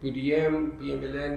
PDM, PMLN,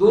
2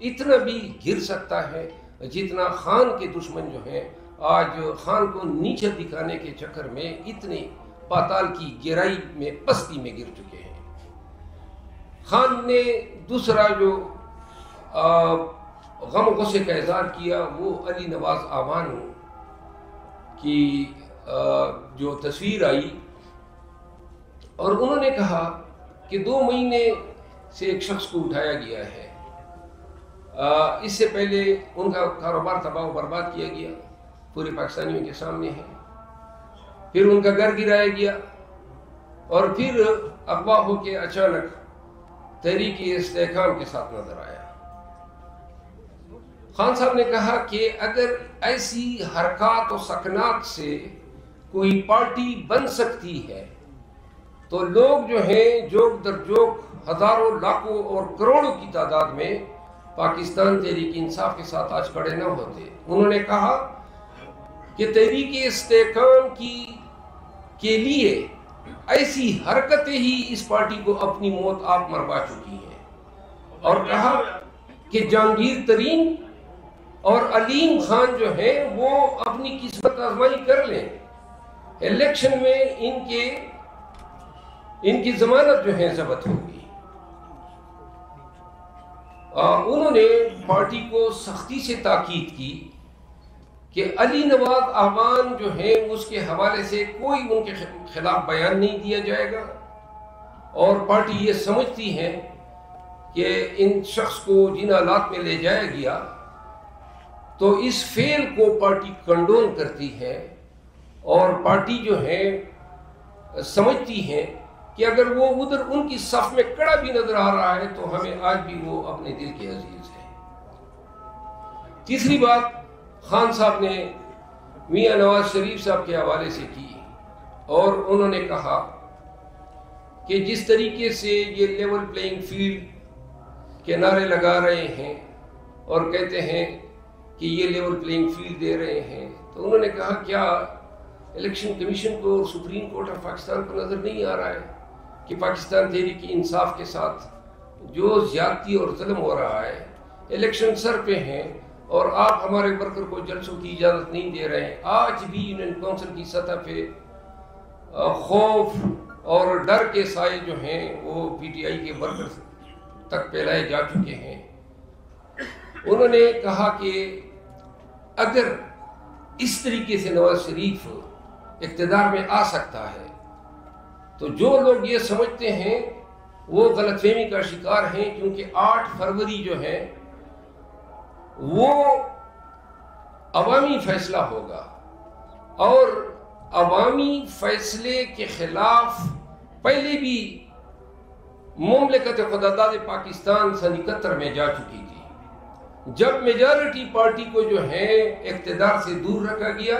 اتنا بھی گر سکتا ہے جتنا خان کے دشمن جو ہیں آج خان کو نیچے دکھانے کے چکر میں اتنے پاتال کی گہرائی میں پستی میں گر چکے ہیں۔ خان نے دوسرا جو غم و غصے کا اظہار کیا وہ علی نواز اعوان کی جو تصویر آئی، اور انہوں نے کہا کہ 2 مہینے سے ایک شخص کو اٹھایا گیا ہے، اس سے پہلے ان کا کاروبار تباہ و برباد کیا گیا، پورے پاکستانیوں کے سامنے ہے، پھر ان کا گھر گرایا گیا، اور پھر اغوا ہو کے اچانک تحریک استحکام کے ساتھ نظر آیا۔ خان صاحب نے کہا کہ اگر ایسی حرکات و سکنات سے کوئی پارٹی بن سکتی ہے تو لوگ جو ہیں جوک در جوک ہزاروں لاکھوں اور کروڑوں کی تعداد میں پاکستان تحریک انصاف کے ساتھ آج کھڑے نہ ہوتے۔ انہوں نے کہا کہ تحریک استحکام کے لیے ایسی حرکتیں ہی اس پارٹی کو اپنی موت آپ مروا چکی ہیں، اور کہا کہ جہانگیر ترین اور علیم خان جو ہیں وہ اپنی قسمت آزمائی کر لیں، الیکشن میں ان کی ضمانت جو ہے ضبط ہوگی۔ انہوں نے پارٹی کو سختی سے تاکید کی کہ علی نواز اعوان جو ہیں اس کے حوالے سے کوئی ان کے خلاف بیان نہیں دیا جائے گا، اور پارٹی یہ سمجھتی ہے کہ ان شخص کو جن حالات میں لے جایا گیا تو اس فعل کو پارٹی کنڈون کرتی ہے، اور پارٹی جو ہے سمجھتی ہے کہ اگر وہ ادھر ان کی صف میں کڑا بھی نظر آ رہا ہے تو ہمیں آج بھی وہ اپنے دل کے عزیز ہے۔ تیسری بات خان صاحب نے میاں نواز شریف صاحب کے حوالے سے کی، اور انہوں نے کہا کہ جس طریقے سے یہ لیول پلینگ فیلڈ کے نعرے لگا رہے ہیں اور کہتے ہیں کہ یہ لیول پلینگ فیلڈ دے رہے ہیں، تو انہوں نے کہا کیا الیکشن کمیشن کو اور سپریم کورٹ آف پاکستان کو نظر نہیں آ رہا ہے کہ پاکستان تحریک انصاف کے ساتھ جو زیادتی اور ظلم ہو رہا ہے، الیکشن سر پہ ہیں اور آپ ہمارے ورکر کو جلسوں کی اجازت نہیں دے رہے ہیں۔ آج بھی یونین کونسل کی سطح پہ خوف اور ڈر کے سائے جو ہیں وہ پی ٹی آئی کے ورکر تک پھیلائے جا چکے ہیں۔ انہوں نے کہا کہ اگر اس طریقے سے نواز شریف اقتدار میں آ سکتا ہے تو جو لوگ یہ سمجھتے ہیں وہ غلط فہمی کا شکار ہیں، کیونکہ 8 فروری جو ہے وہ عوامی فیصلہ ہوگا، اور عوامی فیصلے کے خلاف پہلے بھی مملکت خداداد پاکستان سن 71 میں جا چکی تھی، جب میجارٹی پارٹی کو جو ہے اقتدار سے دور رکھا گیا۔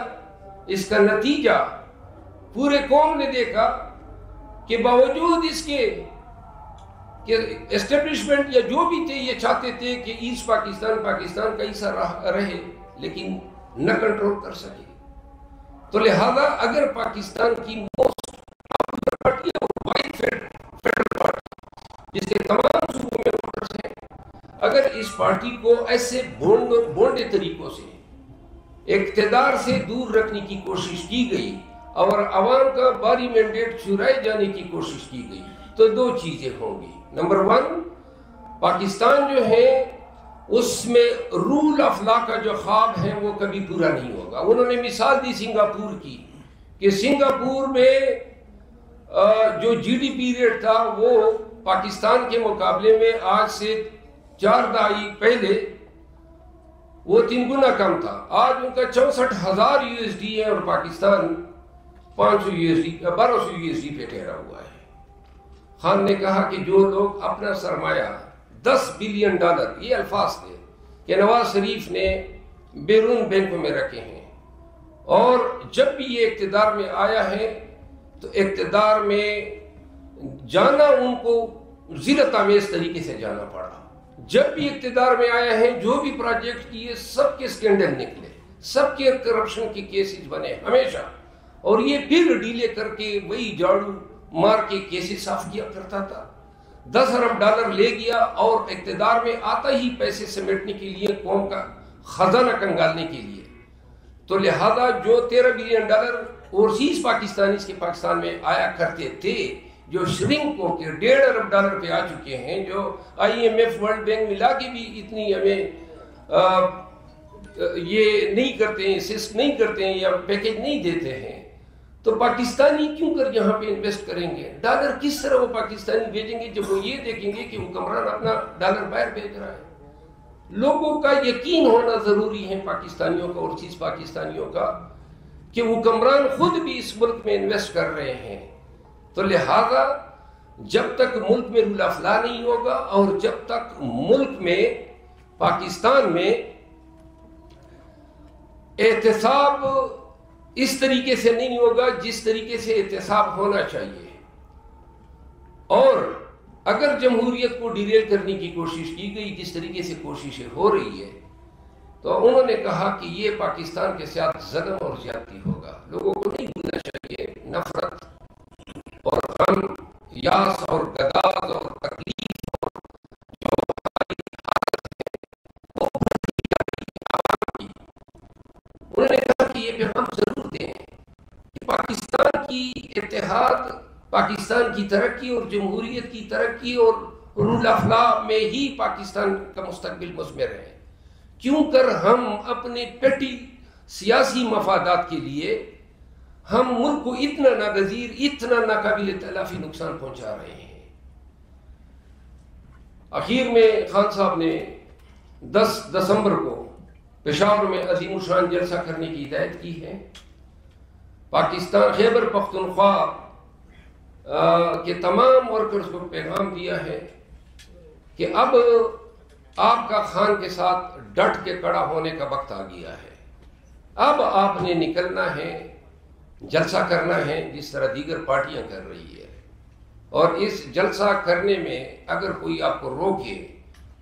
اس کا نتیجہ پورے قوم نے دیکھا کہ باوجود اس کے کہ اسٹیبلشمنٹ یا جو بھی تھے یہ چاہتے تھے کہ ایسٹ پاکستان کا حصہ رہے، لیکن نہ کنٹرول کر سکے۔ تو لہذا اگر پاکستان کی موسٹ پاپولر پارٹی ہے وہ وائٹ فیڈرل پارٹی جس کے تمام صوبوں میں ووٹرز ہیں، اگر اس پارٹی کو ایسے بونڈے طریقوں سے اقتدار سے دور رکھنے کی کوشش کی گئی اور عوام کا باری مینڈیٹ چرائے جانے کی کوشش کی گئی تو 2 چیزیں ہوں گی۔ نمبر 1، پاکستان جو ہے اس میں رول آف لا کا جو خواب ہے وہ کبھی پورا نہیں ہوگا۔ انہوں نے مثال دی سنگاپور کی کہ سنگاپور میں جو جی ڈی پی ریٹ تھا وہ پاکستان کے مقابلے میں آج سے 4 دہائی پہلے وہ 3 گنا کم تھا۔ آج ان کا 64,000 USD ہے اور پاکستان 1200 USD پہ ٹھہرا ہوا ہے۔ خان نے کہا کہ جو لوگ اپنا سرمایہ $10 بلین یہ الفاظ تھے کہ نواز شریف نے بیرون بینکوں میں رکھے ہیں، اور جب بھی یہ اقتدار میں آیا ہے تو اقتدار میں جانا ان کو ذلت آمیز طریقے سے جانا پڑا۔ جب بھی اقتدار میں آیا ہے جو بھی پروجیکٹ کیے سب کے سکینڈل نکلے، سب کے کرپشن کے کیسز بنے ہمیشہ، اور یہ پھر ڈیلے کر کے وہی جھاڑو مار کے کیسز صاف کیا کرتا تھا۔ 10 ارب ڈالر لے گیا اور اقتدار میں آتا ہی پیسے سمیٹنے کے لیے، قوم کا خزانہ کنگالنے کے لیے. تو لہذا جو 13 بلین ڈالر اوورسیز پاکستانی کے پاکستان میں آیا کرتے تھے، جو شرنک ہو کے 1.5 ارب ڈالر پہ آ چکے ہیں، جو IMF ورلڈ بینک ملا کے بھی اتنی ہمیں یہ نہیں کرتے ہیں، اسسٹ نہیں کرتے ہیں یا پیکیج نہیں دیتے ہیں، تو پاکستانی کیوں کر یہاں پہ انویسٹ کریں گے؟ ڈالر کس طرح وہ پاکستانی بھیجیں گے جب وہ یہ دیکھیں گے کہ حکمران اپنا ڈالر باہر بھیج رہا ہے؟ لوگوں کا یقین ہونا ضروری ہے، پاکستانیوں کا اور چیز پاکستانیوں کا، کہ حکمران خود بھی اس ملک میں انویسٹ کر رہے ہیں. تو لہذا جب تک ملک میں رول آف لا نہیں ہوگا اور جب تک ملک میں پاکستان میں احتساب اس طریقے سے نہیں ہوگا جس طریقے سے احتساب ہونا چاہیے، اور اگر جمہوریت کو ڈیریل کرنے کی کوشش کی گئی جس طریقے سے کوششیں ہو رہی ہے، تو انہوں نے کہا کہ یہ پاکستان کے ساتھ ظلم اور زیادتی ہوگا. لوگوں کو نہیں بھولنا چاہیے نفرت اور غم، یاس اور گداز اور تکلیف اور جو ہماری حالت ہے وہ عوام کی. انہوں نے کہا کہ یہ پیغام ضرور دیں کہ پاکستان کی اتحاد، پاکستان کی ترقی اور جمہوریت کی ترقی اور رول آف لا میں ہی پاکستان کا مستقبل مثمر ہے. کیوں کر ہم اپنے پیٹی سیاسی مفادات کے لیے ہم ملک کو اتنا ناگزیر، اتنا ناقابل تلافی نقصان پہنچا رہے ہیں. اخیر میں خان صاحب نے 10 دسمبر کو پشاور میں عظیم الشان جلسہ کرنے کی ہدایت کی ہے. پاکستان خیبر پختونخوا کے تمام ورکرز کو پیغام دیا ہے کہ اب آپ کا خان کے ساتھ ڈٹ کے کڑا ہونے کا وقت آ گیا ہے. اب آپ نے نکلنا ہے، جلسہ کرنا ہے جس طرح دیگر پارٹیاں کر رہی ہے، اور اس جلسہ کرنے میں اگر کوئی آپ کو روکے،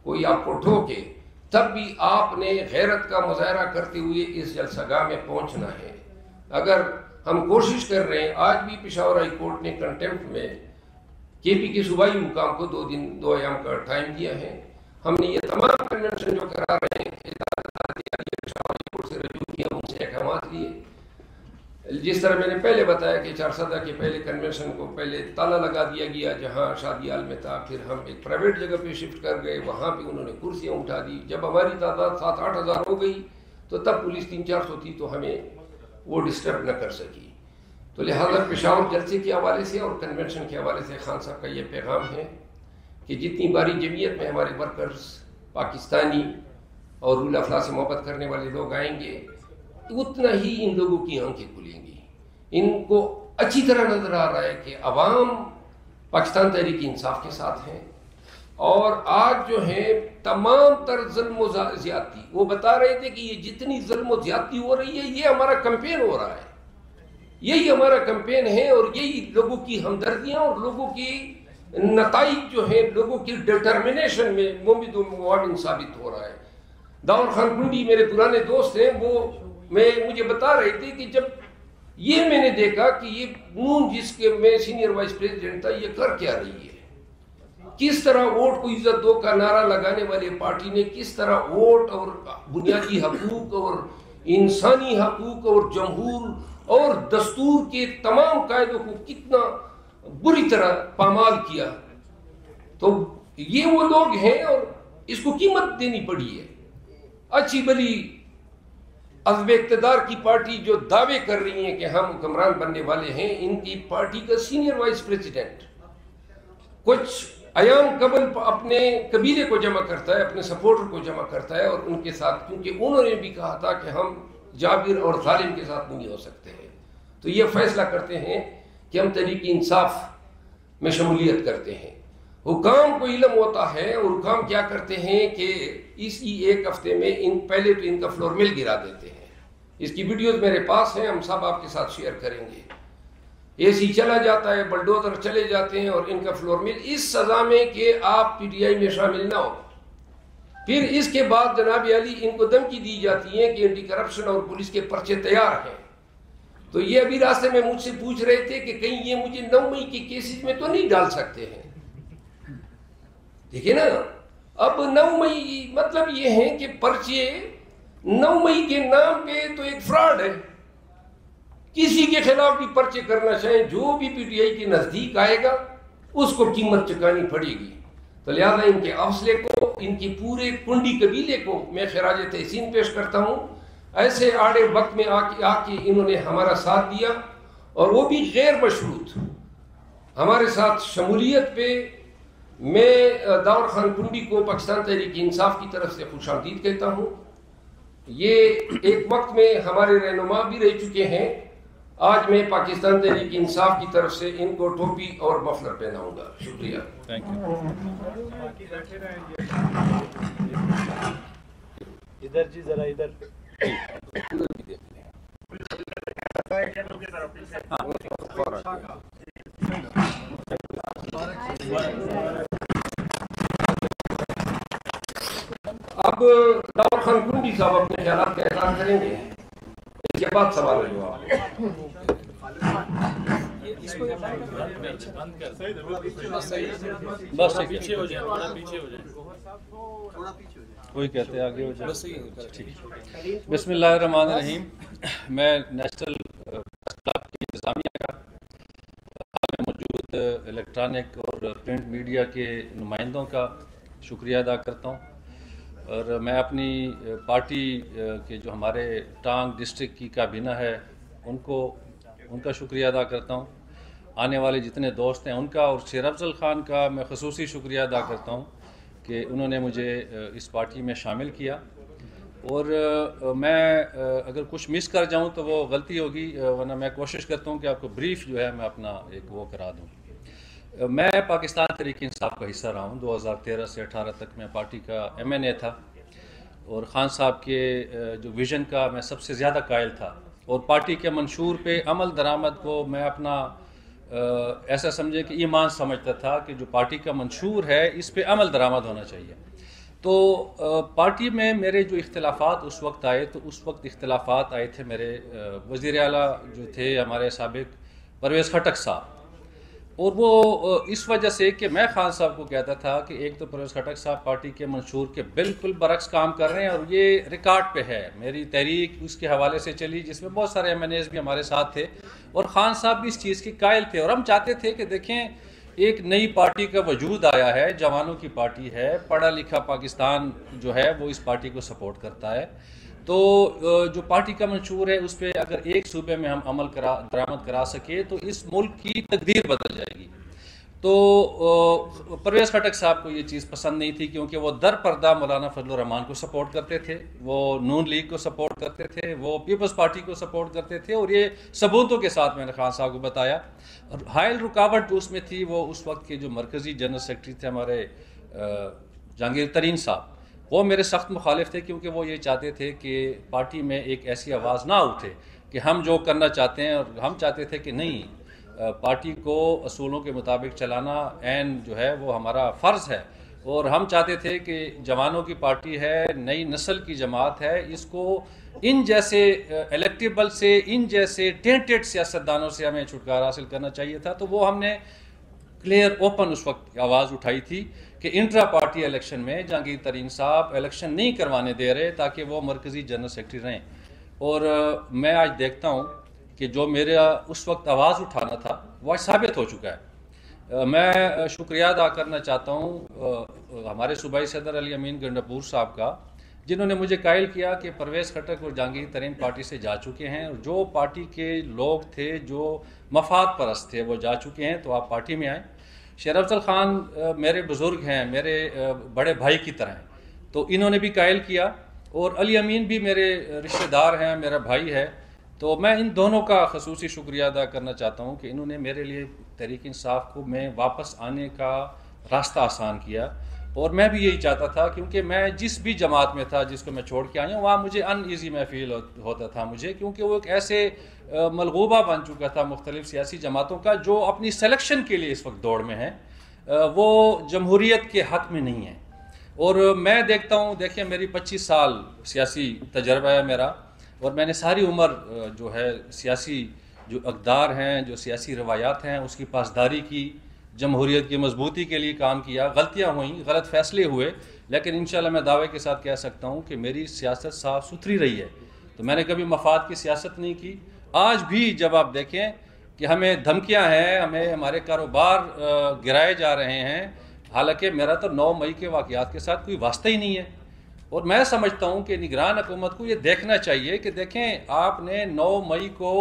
کوئی آپ کو ٹھوکے، تب بھی آپ نے غیرت کا مظاہرہ کرتے ہوئے اس جلسہ گاہ میں پہنچنا ہے. اگر ہم کوشش کر رہے ہیں، آج بھی پشاور ہائی کورٹ نے کنٹیمپٹ میں KP کے صوبائی حکام کو 2 ایام کا ٹائم دیا ہے. ہم نے یہ تمام کنونشن جو کرا رہے ہیں پشاور ہائی کورٹ سے رجوع کیا، ان سے احکامات لیے. جس طرح میں نے پہلے بتایا کہ 4 سدہ کے پہلے کنونشن کو پہلے تالا لگا دیا گیا جہاں شادی حال میں تھا، پھر ہم ایک پرائیویٹ جگہ پہ شفٹ کر گئے، وہاں پہ انہوں نے کرسیاں اٹھا دی. جب ہماری تعداد 7-8 ہزار ہو گئی تو تب پولیس 300-400 تھی تو ہمیں وہ ڈسٹرب نہ کر سکی. تو لہذا پشاور جلسے کے حوالے سے اور کنونشن کے حوالے سے خان صاحب کا یہ پیغام ہے کہ جتنی باری جمعیت میں ہمارے ورکرز پاکستانی اور رول آف لا سے محبت کرنے والے لوگ آئیں گے، اتنا ہی ان لوگوں کی آنکھیں کھلیں گی. ان کو اچھی طرح نظر آ رہا ہے کہ عوام پاکستان تحریک انصاف کے ساتھ ہیں، اور آج جو ہے تمام تر ظلم و زیادتی، وہ بتا رہے تھے کہ یہ جتنی ظلم و زیادتی ہو رہی ہے یہ ہمارا کمپین ہو رہا ہے، یہی ہمارا کمپین ہے، اور یہی لوگوں کی ہمدردیاں اور لوگوں کی نتائج جو ہیں، لوگوں کی ڈٹرمنیشن میں ممد و معاون ثابت ہو رہا ہے. داؤد خان کنڈی میرے پرانے دوست ہیں، وہ مجھے بتا رہے تھے کہ جب یہ میں نے دیکھا کہ یہ نون جس کے میں سینئر وائس پریزیڈنٹ تھا، یہ کر کیا رہی ہے، کس طرح ووٹ کو عزت دو کا نعرہ لگانے والے پارٹی نے کس طرح ووٹ اور بنیادی حقوق اور انسانی حقوق اور جمہور اور دستور کے تمام قاعدوں کو کتنا بری طرح پامال کیا. تو یہ وہ لوگ ہیں اور اس کو قیمت دینی پڑی ہے. اچھی بلی عزم اقتدار کی پارٹی جو دعوے کر رہی ہیں کہ ہم حکمران بننے والے ہیں، ان کی پارٹی کا سینئر وائس پریزیڈنٹ کچھ ایام قبل اپنے قبیلے کو جمع کرتا ہے، اپنے سپورٹر کو جمع کرتا ہے، اور ان کے ساتھ، کیونکہ انہوں نے بھی کہا تھا کہ ہم جابر اور ظالم کے ساتھ نہیں ہو سکتے ہیں، تو یہ فیصلہ کرتے ہیں کہ ہم تحریک انصاف میں شمولیت کرتے ہیں. حکام کو علم ہوتا ہے، اور حکام کیا کرتے ہیں کہ اسی ایک ہفتے میں پہلے تو ان کا فلور مل گرا دیتے ہیں. اس کی ویڈیوز میرے پاس ہیں، ہم سب آپ کے ساتھ شیئر کریں گے. AC چلا جاتا ہے، بلڈوزر چلے جاتے ہیں، اور ان کا فلور مل اس سزا میں کہ آپ PTI میں شامل نہ ہو. پھر اس کے بعد جناب علی ان کو دھمکی دی جاتی ہے کہ اینٹی کرپشن اور پولیس کے پرچے تیار ہیں. تو یہ ابھی راستے میں مجھ سے پوچھ رہے تھے کہ کہیں یہ مجھے 9 مئی کے کیسز میں تو نہیں ڈال سکتے ہیں. دیکھیں نا اب 9 مئی مطلب یہ ہے کہ پرچے 9 مئی کے نام پہ تو ایک فراڈ ہے. کسی کے خلاف بھی پرچے کرنا چاہیں جو بھی پی ٹی آئی کے نزدیک آئے گا اس کو قیمت چکانی پڑے گی. تو لہٰذا ان کے حوصلے کو، ان کی پورے کنڈی قبیلے کو میں خراج تحسین پیش کرتا ہوں. ایسے آڑے وقت میں آ کے انہوں نے ہمارا ساتھ دیا اور وہ بھی غیر مشروط ہمارے ساتھ شمولیت پہ. میں داور خان کنڈی کو پاکستان تحریک انصاف کی طرف سے خوش آمدید کہتا ہوں. یہ ایک وقت میں ہمارے رہنما بھی رہ چکے ہیں. آج میں پاکستان تحریک انصاف کی طرف سے ان کو ٹوپی اور مفلر پہناؤں گا. شکریہ. ادھر جی ذرا ادھر. اب داور خان کنڈی صاحب اپنے خیالات کا اظہار کریں گے. اس کے بعد سوال و جواب. بس پیچھے ہو جائیں، پیچھے ہو جائیں. کوئی کہتے ہیں آگے ہو جائے. بسم اللہ الرحمن الرحیم. میں نیشنل کلب کی انتظامیہ کا حال میں موجود الیکٹرانک اور پرنٹ میڈیا کے نمائندوں کا شکریہ ادا کرتا ہوں. اور میں اپنی پارٹی کے جو ہمارے ٹانگ ڈسٹرکٹ کی کابینہ ہے ان کا شکریہ ادا کرتا ہوں. آنے والے جتنے دوست ہیں ان کا، اور شیر افضل خان کا میں خصوصی شکریہ ادا کرتا ہوں کہ انہوں نے مجھے اس پارٹی میں شامل کیا. اور میں اگر کچھ مس کر جاؤں تو وہ غلطی ہوگی، ورنہ میں کوشش کرتا ہوں کہ آپ کو بریف جو ہے میں اپنا ایک وہ کرا دوں. میں پاکستان تحریک انصاف کا حصہ رہا ہوں. 2013 سے 18 تک میں پارٹی کا ایم این اے تھا اور خان صاحب کے جو ویژن کا میں سب سے زیادہ قائل تھا. اور پارٹی کے منشور پہ عمل درآمد کو میں اپنا ایسا سمجھے کہ ایمان سمجھتا تھا کہ جو پارٹی کا منشور ہے اس پہ عمل درآمد ہونا چاہیے. تو پارٹی میں میرے جو اختلافات اس وقت آئے تو اس وقت اختلافات آئے تھے میرے وزیر اعلیٰ جو تھے ہمارے سابق پرویز خٹک صاحب. اور وہ اس وجہ سے کہ میں خان صاحب کو کہتا تھا کہ ایک تو پرویز خٹک صاحب پارٹی کے منشور کے بالکل برعکس کام کر رہے ہیں، اور یہ ریکارڈ پہ ہے. میری تحریک اس کے حوالے سے چلی جس میں بہت سارے ایم این ایز بھی ہمارے ساتھ تھے اور خان صاحب بھی اس چیز کی قائل تھے. اور ہم چاہتے تھے کہ دیکھیں ایک نئی پارٹی کا وجود آیا ہے، جوانوں کی پارٹی ہے، پڑھا لکھا پاکستان جو ہے وہ اس پارٹی کو سپورٹ کرتا ہے. تو جو پارٹی کا منشور ہے اس پہ اگر ایک صوبے میں ہم عمل درآمد کرا سکے تو اس ملک کی تقدیر بدل جائے گی. تو پرویز خٹک صاحب کو یہ چیز پسند نہیں تھی کیونکہ وہ در پردہ مولانا فضل الرحمان کو سپورٹ کرتے تھے، وہ نون لیگ کو سپورٹ کرتے تھے، وہ پیپلز پارٹی کو سپورٹ کرتے تھے. اور یہ ثبوتوں کے ساتھ میں نے خان صاحب کو بتایا. اور حائل رکاوٹ اس میں تھی وہ اس وقت کے جو مرکزی جنرل سیکرٹری تھے ہمارے جہانگیر ترین صاحب، وہ میرے سخت مخالف تھے کیونکہ وہ یہ چاہتے تھے کہ پارٹی میں ایک ایسی آواز نہ اٹھے کہ ہم جو کرنا چاہتے ہیں، اور ہم چاہتے تھے کہ نہیں، پارٹی کو اصولوں کے مطابق چلانا عین جو ہے وہ ہمارا فرض ہے. اور ہم چاہتے تھے کہ جوانوں کی پارٹی ہے، نئی نسل کی جماعت ہے، اس کو ان جیسے الیکٹیبل سے، ان جیسے ٹینٹڈ سیاستدانوں سے ہمیں چھٹکارا حاصل کرنا چاہیے تھا. تو وہ ہم نے کلیئر اوپن اس وقت آواز اٹھائی تھی کہ انٹرا پارٹی الیکشن میں جہانگیر ترین صاحب الیکشن نہیں کروانے دے رہے تاکہ وہ مرکزی جنرل سیکرٹری رہیں. اور میں آج دیکھتا ہوں کہ جو میرا اس وقت آواز اٹھانا تھا وہ آج ثابت ہو چکا ہے. میں شکریہ ادا کرنا چاہتا ہوں ہمارے صوبائی صدر علی امین گنڈاپور صاحب کا، جنہوں نے مجھے قائل کیا کہ پرویز خٹک اور جہانگیر ترین پارٹی سے جا چکے ہیں، اور جو پارٹی کے لوگ تھے جو مفاد پرست تھے وہ جا چکے ہیں، تو آپ پارٹی میں آئیں. شیر افضل خان میرے بزرگ ہیں، میرے بڑے بھائی کی طرح ہیں، تو انہوں نے بھی قائل کیا. اور علی امین بھی میرے رشتہ دار ہیں، میرا بھائی ہے. تو میں ان دونوں کا خصوصی شکریہ ادا کرنا چاہتا ہوں کہ انہوں نے میرے لیے تحریک انصاف کو میں واپس آنے کا راستہ آسان کیا. اور میں بھی یہی چاہتا تھا کیونکہ میں جس بھی جماعت میں تھا جس کو میں چھوڑ کے آیا ہوں وہاں مجھے ان ایزی میں فیل ہوتا تھا مجھے، کیونکہ وہ ایک ایسے ملغوبہ بن چکا تھا مختلف سیاسی جماعتوں کا جو اپنی سلیکشن کے لیے اس وقت دوڑ میں ہیں، وہ جمہوریت کے حق میں نہیں ہیں. اور میں دیکھتا ہوں، دیکھیں میری 25 سال سیاسی تجربہ ہے میرا، اور میں نے ساری عمر جو ہے سیاسی جو اقدار ہیں، جو سیاسی روایات ہیں اس کی پاسداری کی، جمہوریت کی مضبوطی کے لیے کام کیا. غلطیاں ہوئیں, غلط فیصلے ہوئے, لیکن انشاءاللہ میں دعوے کے ساتھ کہہ سکتا ہوں کہ میری سیاست صاف ستھری رہی ہے. تو میں نے کبھی مفاد کی سیاست نہیں کی. آج بھی جب آپ دیکھیں کہ ہمیں دھمکیاں ہیں, ہمیں ہمارے کاروبار گرائے جا رہے ہیں, حالانکہ میرا تو 9 مئی کے واقعات کے ساتھ کوئی واسطہ ہی نہیں ہے. اور میں سمجھتا ہوں کہ نگران حکومت کو یہ دیکھنا چاہیے کہ دیکھیں آپ نے 9 مئی کو,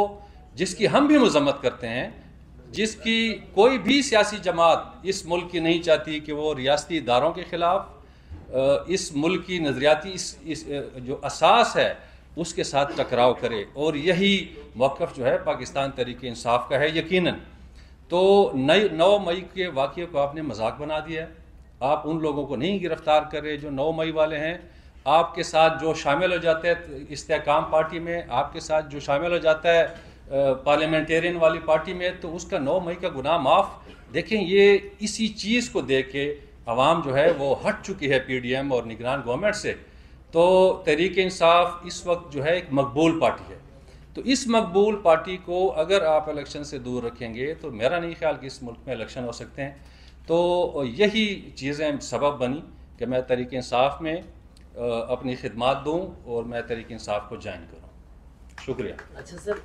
جس کی ہم بھی مذمت کرتے ہیں, جس کی کوئی بھی سیاسی جماعت اس ملک کی نہیں چاہتی کہ وہ ریاستی اداروں کے خلاف, اس ملک کی نظریاتی جو اساس ہے اس کے ساتھ ٹکراؤ کرے, اور یہی موقف جو ہے پاکستان تحریک انصاف کا ہے یقیناً. تو 9 مئی کے واقعے کو آپ نے مذاق بنا دیا ہے. آپ ان لوگوں کو نہیں گرفتار کر رہے جو 9 مئی والے ہیں. آپ کے ساتھ جو شامل ہو جاتے ہیں استحکام پارٹی میں, آپ کے ساتھ جو شامل ہو جاتا ہے پارلیمنٹیرین والی پارٹی میں, تو اس کا 9 مئی کا گناہ معاف. دیکھیں یہ اسی چیز کو دیکھ کے عوام جو ہے وہ ہٹ چکی ہے پی ڈی ایم اور نگران گورنمنٹ سے. تو تحریک انصاف اس وقت جو ہے ایک مقبول پارٹی ہے. تو اس مقبول پارٹی کو اگر آپ الیکشن سے دور رکھیں گے تو میرا نہیں خیال کہ اس ملک میں الیکشن ہو سکتے ہیں. تو یہی چیزیں سبب بنی کہ میں تحریک انصاف میں اپنی خدمات دوں اور میں تحریک انصاف کو جوائن کروں. شکریہ. اچھا سر,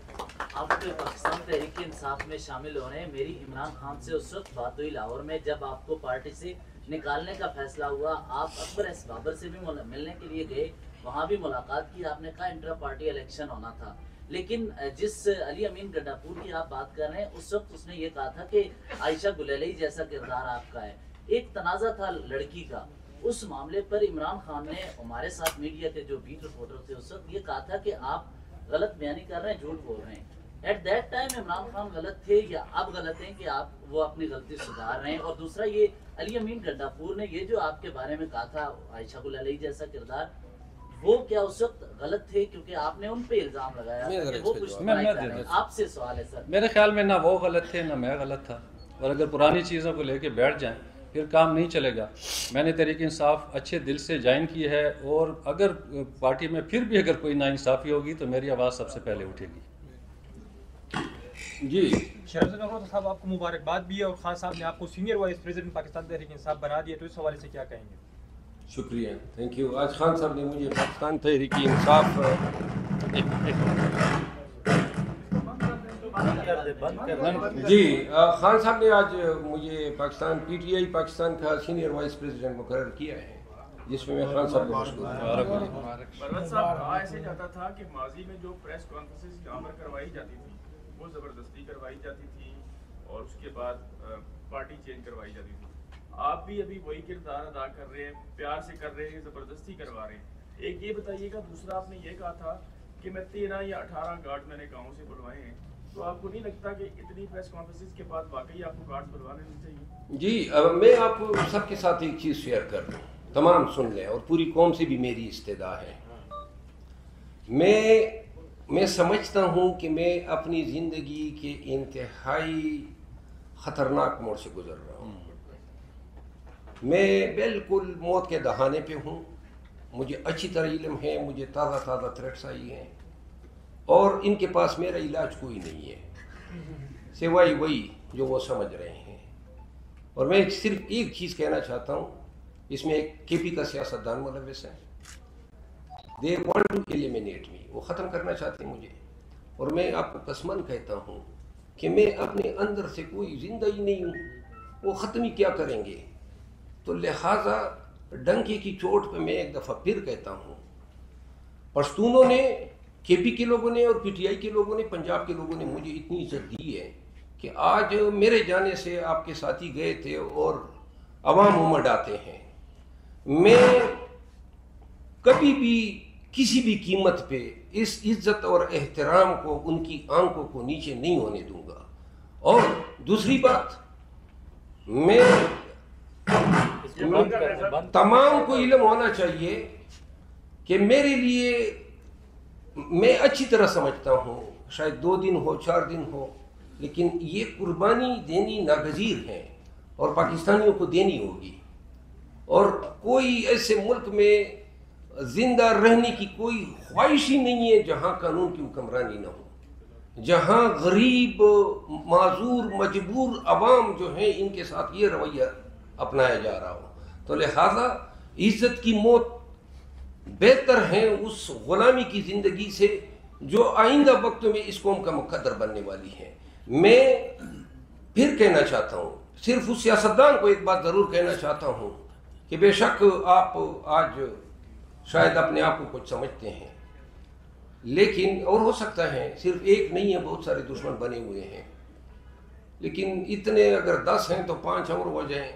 آپ پاکستان تحریک انصاف میں شامل ہو رہے ہیں. میری عمران خان سے اس وقت بات ہوئی لاہور میں جب آپ کو پارٹی سے نکالنے کا فیصلہ ہوا. آپ اکبر ایس بابر سے بھی ملنے کے لیے گئے, وہاں بھی ملاقات کی. آپ نے کہا انٹرا پارٹی الیکشن ہونا تھا, لیکن جس علی امین گڈاپور کی آپ بات کر رہے ہیں اس وقت اس نے یہ کہا تھا کہ عائشہ گلیلی جیسا کردار آپ کا ہے. ایک تنازع تھا لڑکی کا. اس معاملے پر عمران خان نے ہمارے ساتھ میڈیا کے جو بیٹ رپورٹر تھے اس وقت یہ کہا تھا کہ آپ غلط بیانی کر رہے ہیں, جھوٹ بول رہے ہیں. At that time Imran Khan غلط تھے یا اب غلط ہیں کہ آپ وہ اپنی غلطی سدھار رہے ہیں؟ اور دوسرا یہ علی امین گڈاپور نے یہ جو آپ کے بارے میں کہا تھا عائشہ گلیلی جیسا کردار, وہ کیا اس وقت غلط تھے کیونکہ آپ نے ان پہ الزام لگایا کہ وہ کچھ آپ سے سوال ہے سر. میرے خیال میں نہ وہ غلط تھے نہ میں غلط تھا, اور اگر پرانی چیزوں کو لے کے بیٹھ جائیں پھر کام نہیں چلے گا. میں نے تحریک انصاف اچھے دل سے جوائن کی ہے, اور اگر پارٹی میں پھر بھی اگر کوئی ناانصافی ہوگی تو میری آواز سب سے پہلے اٹھے گی. جی شہباز صاحب, آپ کو مبارکباد بھی ہے, اور خان صاحب نے آپ کو senior vice president Pakistan Tehreek Insaf بنا دیا, تو اس حوالے سے کیا کہیں گے؟ شکریہ, تھینک یو. آج خان صاحب نے مجھے پاکستان تحریک انصاف جی خان صاحب نے آج مجھے Pakistan P T I Pakistan کا سینئر وائس پریزیڈنٹ مقرر کیا ہے, جس میں خان صاحب کو مشکور پروت صاحب کہا ایسے جاتا تھا کہ ماضی میں جو پریس کانفرنسز یہاں پر کروائی جاتی تھی وہ زبردستی کروائی جاتی تھی, اور اس کے بعد پارٹی چینج کروائی جاتی تھی. آپ بھی ابھی وہی کردار ادا کر رہے ہیں, پیار سے کر رہے ہیں, زبردستی کروا رہے ہیں. ایک یہ بتائیے گا, دوسرا آپ نے یہ کہا تھا کہ میں 13 یا 18 گارڈ میں نے گاؤں سے بلوائے ہیں, تو آپ کو نہیں لگتا کہ اتنی پریس کانفرنسز کے بعد واقعی آپ کو گارڈ بلوا لینے چاہیے؟ جی میں آپ کو سب کے ساتھ ایک چیز شیئر کر دوں, تمام سن لیں, اور پوری قوم سے بھی میری استدعا ہے. میں سمجھتا ہوں کہ میں اپنی زندگی کے انتہائی خطرناک موڑ سے گزر رہا ہوں. میں بالکل موت کے دہانے پہ ہوں. مجھے اچھی طرح علم ہے, مجھے تازہ تھریٹس آئی ہیں, اور ان کے پاس میرا علاج کوئی نہیں ہے سوائے وہی جو وہ سمجھ رہے ہیں. اور میں صرف ایک چیز کہنا چاہتا ہوں, اس میں ایک کے پی کا سیاستدان ملوث ہے. دے وانٹ ٹو ایلیمینیٹ می, وہ ختم کرنا چاہتے ہیں مجھے. اور میں آپ کو قسماً کہتا ہوں کہ میں اپنے اندر سے کوئی زندہ ہی نہیں ہوں, وہ ختم ہی کیا کریں گے. تو لہٰذا ڈنکے کی چوٹ پہ میں ایک دفعہ پھر کہتا ہوں, پشتونوں نے, کے پی کے لوگوں نے اور پی ٹی آئی کے لوگوں نے, پنجاب کے لوگوں نے مجھے اتنی عزت دی ہے کہ آج میرے جانے سے آپ کے ساتھی گئے تھے اور عوام امڑ آتے ہیں. میں کبھی بھی کسی بھی قیمت پہ اس عزت اور احترام کو, ان کی آنکھوں کو نیچے نہیں ہونے دوں گا. اور دوسری بات, میں تمام کو علم ہونا چاہیے کہ میرے لیے, میں اچھی طرح سمجھتا ہوں, شاید 2 دن ہو 4 دن ہو, لیکن یہ قربانی دینی ناگزیر ہے اور پاکستانیوں کو دینی ہوگی. اور کوئی ایسے ملک میں زندہ رہنے کی کوئی خواہش ہی نہیں ہے جہاں قانون کی حکمرانی نہ ہو. جہاں غریب معذور مجبور عوام جو ہیں ان کے ساتھ یہ رویہ اپنایا جا رہا ہو، تو لہذا عزت کی موت بہتر ہے اس غلامی کی زندگی سے جو آئندہ وقت میں اس قوم کا مقدر بننے والی ہے۔ میں پھر کہنا چاہتا ہوں، صرف اس سیاستدان کو ایک بات ضرور کہنا چاہتا ہوں کہ بے شک آپ آج شاید اپنے آپ کو کچھ سمجھتے ہیں، لیکن اور ہو سکتا ہے صرف ایک نہیں ہے، بہت سارے دشمن بنے ہوئے ہیں، لیکن اتنے اگر 10 ہیں تو 5 اور ہو جائیں،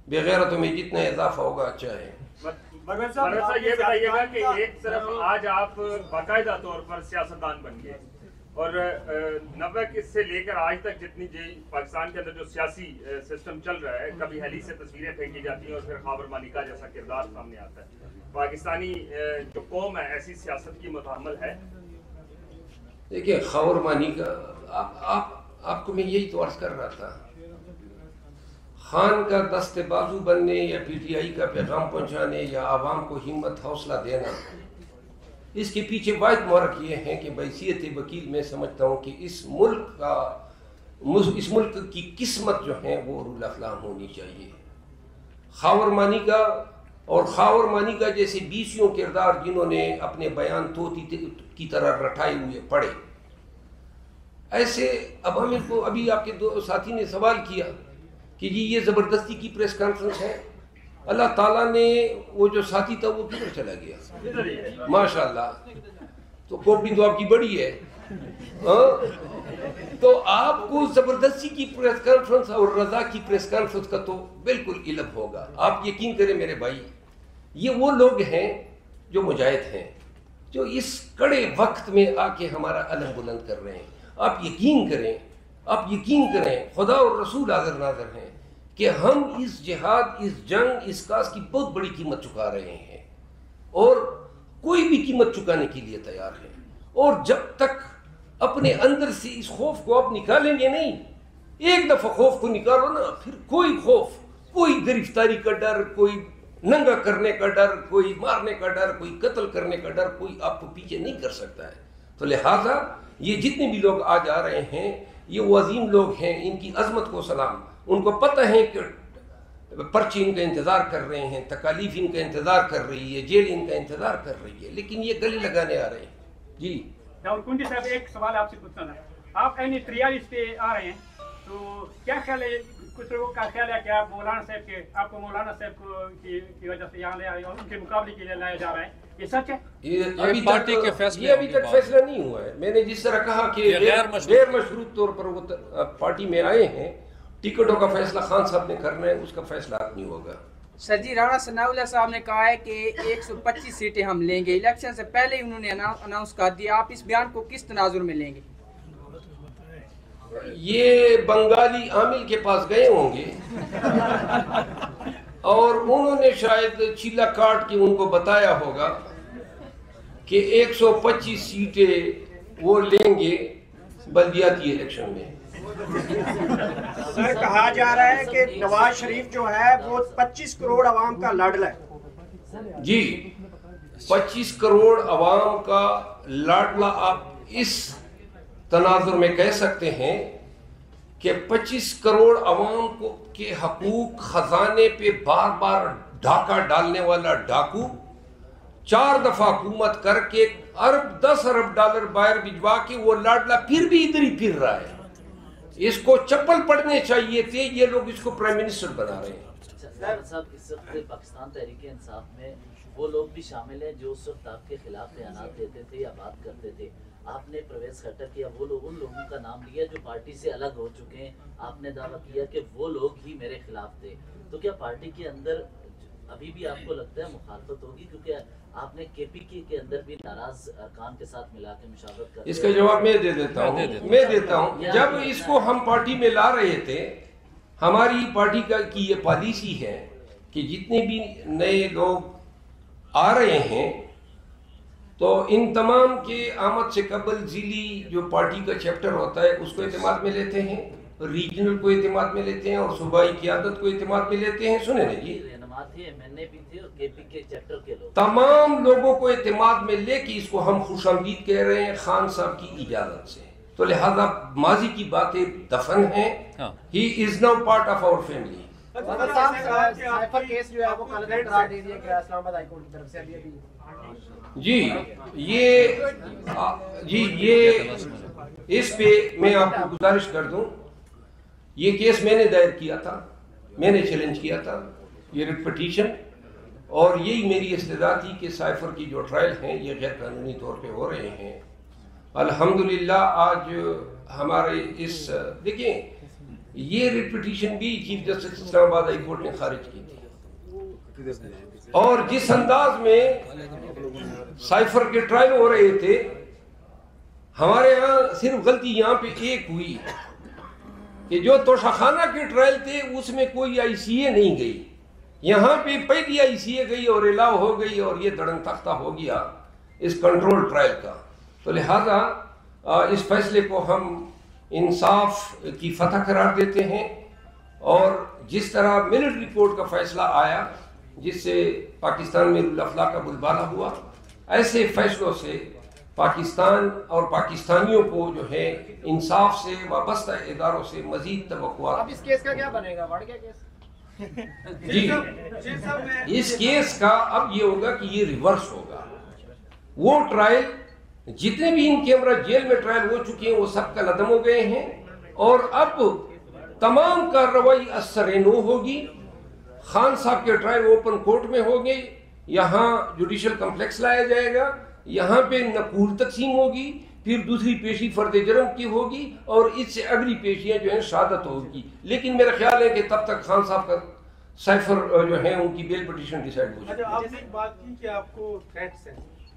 بغیرتوں میں جتنا اضافہ ہوگا اچھا ہے۔ مروت صاحب یہ بتائیے گا کہ ایک طرف آج آپ باقاعدہ طور پر سیاستدان بن گئے اور 90 سے لے کر آج تک جتنی پاکستان کے اندر جو سیاسی سسٹم چل رہا ہے، کبھی ہیلی سے تصویریں پھینکی جاتی ہیں اور پھر خاور مالکہ جیسا کردار سامنے آتا ہے، پاکستانی جو قوم ہے ایسی سیاست کی متحمل ہے؟ دیکھیے خاور مالکہ آپ کو میں یہی تو عرض کر رہا تھا، خان کا دست بازو بننے یا پی ٹی آئی کا پیغام پہنچانے یا عوام کو ہمت حوصلہ دینا، اس کے پیچھے واحد محرک یہ ہے کہ بحیثیت وکیل میں سمجھتا ہوں کہ اس ملک کی قسمت جو ہے وہ رول افلام ہونی چاہیے۔ خاور مالکہ اور خاور مالکہ جیسے 20 کردار جنہوں نے اپنے بیان طوطی کی طرح رٹائے ہوئے پڑھے، ایسے عوامل کو، ابھی آپ کے دو ساتھی نے سوال کیا کہ جی یہ زبردستی کی پریس کانفرنس ہے، اللہ تعالیٰ نے وہ جو ساتھی تھا وہ کدھر چلا گیا ماشاءاللہ، تو کھوپڑی تو آپ کی بڑی ہے، تو آپ کو زبردستی کی پریس کانفرنس اور رضا کی پریس کانفرنس کا تو بالکل علم ہوگا۔ آپ یقین کریں میرے بھائی، یہ وہ لوگ ہیں جو مجاہد ہیں، جو اس کڑے وقت میں آ کے ہمارا علم بلند کر رہے ہیں۔ آپ یقین کریں خدا اور رسول حاضر ناظر ہیں کہ ہم اس جہاد، اس جنگ، اس کاس کی بہت بڑی قیمت چکا رہے ہیں اور کوئی بھی قیمت چکانے کے لیے تیار ہے، اور جب تک اپنے اندر سے اس خوف کو آپ نکالیں گے نہیں، ایک دفعہ خوف کو نکالو نا، پھر کوئی خوف، کوئی گرفتاری کا ڈر، کوئی ننگا کرنے کا ڈر، کوئی مارنے کا ڈر، کوئی قتل کرنے کا ڈر، کوئی آپ کو پیچھے نہیں کر سکتا ہے۔ تو لہٰذا یہ جتنے بھی لوگ آج آ رہے ہیں یہ وہ عظیم لوگ ہیں، ان کی عظمت کو سلام، ان کو پتہ ہے کہ پرچی ان کا انتظار کر رہے ہیں، تکالیف ان کا انتظار کر رہی ہے، جیل ان کا انتظار کر رہی ہے، لیکن یہ گلے لگانے آ رہے ہیں۔ جی راہل کنڈی صاحب، ایک سوال آپ سے پوچھنا تھا، آپ N43 پہ آ رہے ہیں تو کیا خیال ہے، کچھ لوگوں کا خیال ہے کہ آپ مولانا صاحب کے، آپ کو مولانا صاحب کی وجہ سے یہاں لے آئے اور ان کے مقابلے کے لیے لایا جا رہا ہے، یہ سچ ہے؟ یہ ابھی تک فیصلہ نہیں ہوا ہے۔ میں نے جس طرح کہا کہ غیر مشروط طور پر وہ پارٹی میں آئے ہیں، ٹکٹوں کا فیصلہ خان صاحب نے کرنا ہے، اس کا فیصلہ نہیں ہوگا۔ سر جی، رانا ثناءاللہ صاحب نے کہا ہے کہ 125 سیٹیں ہم لیں گے، الیکشن سے پہلے ہی انہوں نے اناؤنس کر دیا، آپ اس بیان کو کس تناظر میں لیں گے؟ یہ بنگالی عامل کے پاس گئے ہوں گے اور انہوں نے شاید چیلا کاٹ کے ان کو بتایا ہوگا کہ 125 سیٹیں وہ لیں گے بلدیاتی الیکشن میں۔ سر کہا جا رہا ہے کہ نواز شریف جو ہے وہ 25 کروڑ عوام کا لاڈلا ہے۔ جی 25 کروڑ عوام کا لاڈلا آپ اس تناظر میں کہہ سکتے ہیں کہ 25 کروڑ عوام کو کے حقوق خزانے پہ بار بار ڈھاکہ ڈالنے والا ڈاکو 4 دفعہ حکومت کر کے 10 ارب ڈالر باہر بھجوا کے وہ لاڈلا پھر بھی ادھر ہی پھر رہا ہے۔ اس کو چپل پڑنے چاہیے تھے، یہ لوگ اس کو پرائم منسٹر بنا رہے ہیں۔ صاحب اس وقت پاکستان تحریک انصاف میں وہ لوگ بھی شامل ہیں جو اس وقت آپ کے خلاف بیانات دیتے تھے یا بات کرتے تھے، آپ نے پرویز خٹک یا وہ لوگ، ان لوگوں کا نام لیا جو پارٹی سے الگ ہو چکے ہیں، آپ نے دعویٰ کیا کہ وہ لوگ ہی میرے خلاف تھے، تو کیا پارٹی کے اندر ابھی بھی آپ کو لگتا ہے مخالفت ہوگی؟ کیونکہ آپ نے کے پی کے اندر بھی ناراض ارکان کے ساتھ ملا کے مشاورت کر، اس کا جواب میں دیتا ہوں۔ جب اس کو ہم پارٹی میں لا رہے تھے، ہماری پارٹی کی یہ پالیسی ہے کہ جتنے بھی نئے لوگ آ رہے ہیں تو ان تمام کے آمد سے قبل ضلعی جو پارٹی کا چیپٹر ہوتا ہے اس کو اعتماد میں لیتے ہیں، ریجنل کو اعتماد میں لیتے ہیں اور صوبائی قیادت کو اعتماد میں لیتے ہیں۔ سنیں نا جی، تمام لوگوں کو اعتماد میں لے کے اس کو ہم خوش آمدید کہہ رہے ہیں خان صاحب کی اجازت سے۔ تو لہذا ماضی کی باتیں دفن ہیں. He is now part of our family. یہ اس پہ میں آپ کو گزارش کر دوں, یہ کیس میں نے دائر کیا تھا, میں نے چیلنج کیا تھا یہ ریٹ پٹیشن, اور یہی میری استدعا تھی کہ سائفر کی جو ٹرائل ہیں یہ غیر قانونی طور پہ ہو رہے ہیں. الحمدللہ آج ہمارے اس دیکھیں یہ ریٹ پٹیشن بھی چیف جسٹس اسلام آباد ہائی کورٹ نے خارج کی تھی, اور جس انداز میں سائفر کے ٹرائل ہو رہے تھے, ہمارے ہاں صرف غلطی یہاں پہ ایک ہوئی کہ جو توشاخانہ کے ٹرائل تھے اس میں کوئی آئی سی اے نہیں گئی, یہاں پہ پہلی آئی سی اے گئی اور الاؤ ہو گئی, اور یہ دڑن تختہ ہو گیا اس کنٹرول ٹرائل کا. تو لہذا اس فیصلے کو ہم انصاف کی فتح قرار دیتے ہیں, اور جس طرح ملٹری کورٹ کا فیصلہ آیا جس سے پاکستان میں الافلاح کا بلبلہ ہوا, ایسے فیصلوں سے پاکستان اور پاکستانیوں کو جو ہے انصاف سے وابستہ اداروں سے مزید توقعات. اب اس کیس کا کیا بنے گا, بڑھ گیا کیس؟ جی اس کیس کا اب یہ ہوگا کہ یہ ریورس ہوگا. وہ ٹرائل جتنے بھی ان کیمرہ جیل میں ٹرائل ہو چکے ہیں وہ سب کا لدم ہو گئے ہیں, اور اب تمام کارروائی اثر نو ہوگی. خان صاحب کے ٹرائل اوپن کورٹ میں ہوگی, یہاں جوڈیشل کمپلیکس لایا جائے گا, یہاں پہ نقول تقسیم ہوگی, پھر دوسری پیشی فرد جرم کی ہوگی, اور اس سے اگلی پیشیاں جو ہیں شہادت ہوگی. لیکن میرا خیال ہے کہ تب تک خان صاحب کا سائفر جو ہے ان کی بیل پٹیشن ڈیسائیڈ ہو جائے. آپ نے ایک بات کی کہ آپ کو تھریٹس ہیں,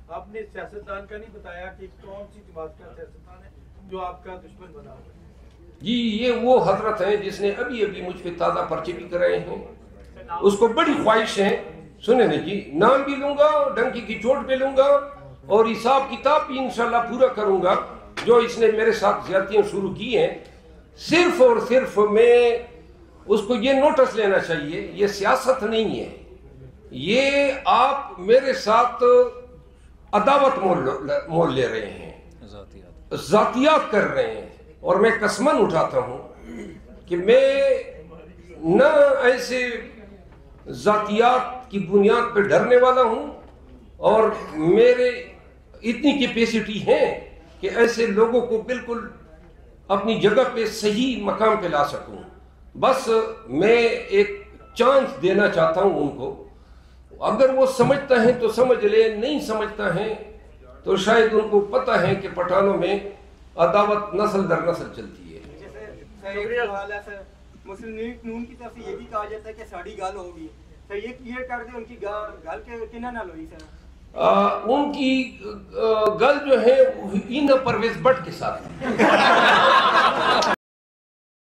آپ نے سیاستدان کا نہیں بتایا کہ کون سی جماعت کا سیاستدان ہے جو آپ کا دشمن بنا ہوا ہے. جی یہ وہ حضرت ہیں جس نے ابھی مجھ پہ تازہ پرچے بھی کرائے ہیں. اس کو بڑی خواہش ہے, سنیں نا جی, نام بھی لوں گا, ڈنکی کی چوٹ پہ لوں گا, اور حساب کتاب بھی انشاءاللہ پورا کروں گا. جو اس نے میرے ساتھ زیادتیاں شروع کی ہیں, صرف اور صرف میں اس کو یہ نوٹس لینا چاہیے, یہ سیاست نہیں ہے, یہ آپ میرے ساتھ عداوت مول لے رہے ہیں, ذاتیات کر رہے ہیں. اور میں قسمن اٹھاتا ہوں کہ میں نہ ایسے ذاتیات کی بنیاد پہ ڈرنے والا ہوں, اور میرے اتنی کیپیسٹی ہے کہ ایسے لوگوں کو بالکل اپنی جگہ پہ صحیح مقام پہ لا سکوں. بس میں ایک چانس دینا چاہتا ہوں ان کو, اگر وہ سمجھتا ہے تو سمجھ لے, نہیں سمجھتا ہے تو شاید ان کو پتہ ہے کہ پٹھانوں میں عداوت نسل در نسل چلتی ہے. مسلم لیگ نون کی طرف سے یہ بھی کہا جاتا ہے کہ ساڑی گال ہوگی, سر یہ کلیئر کر دیں ان کی گال کے کنہ نہ لوئی سر. ان کی گل جو ہے ان پرویز بٹ کے ساتھ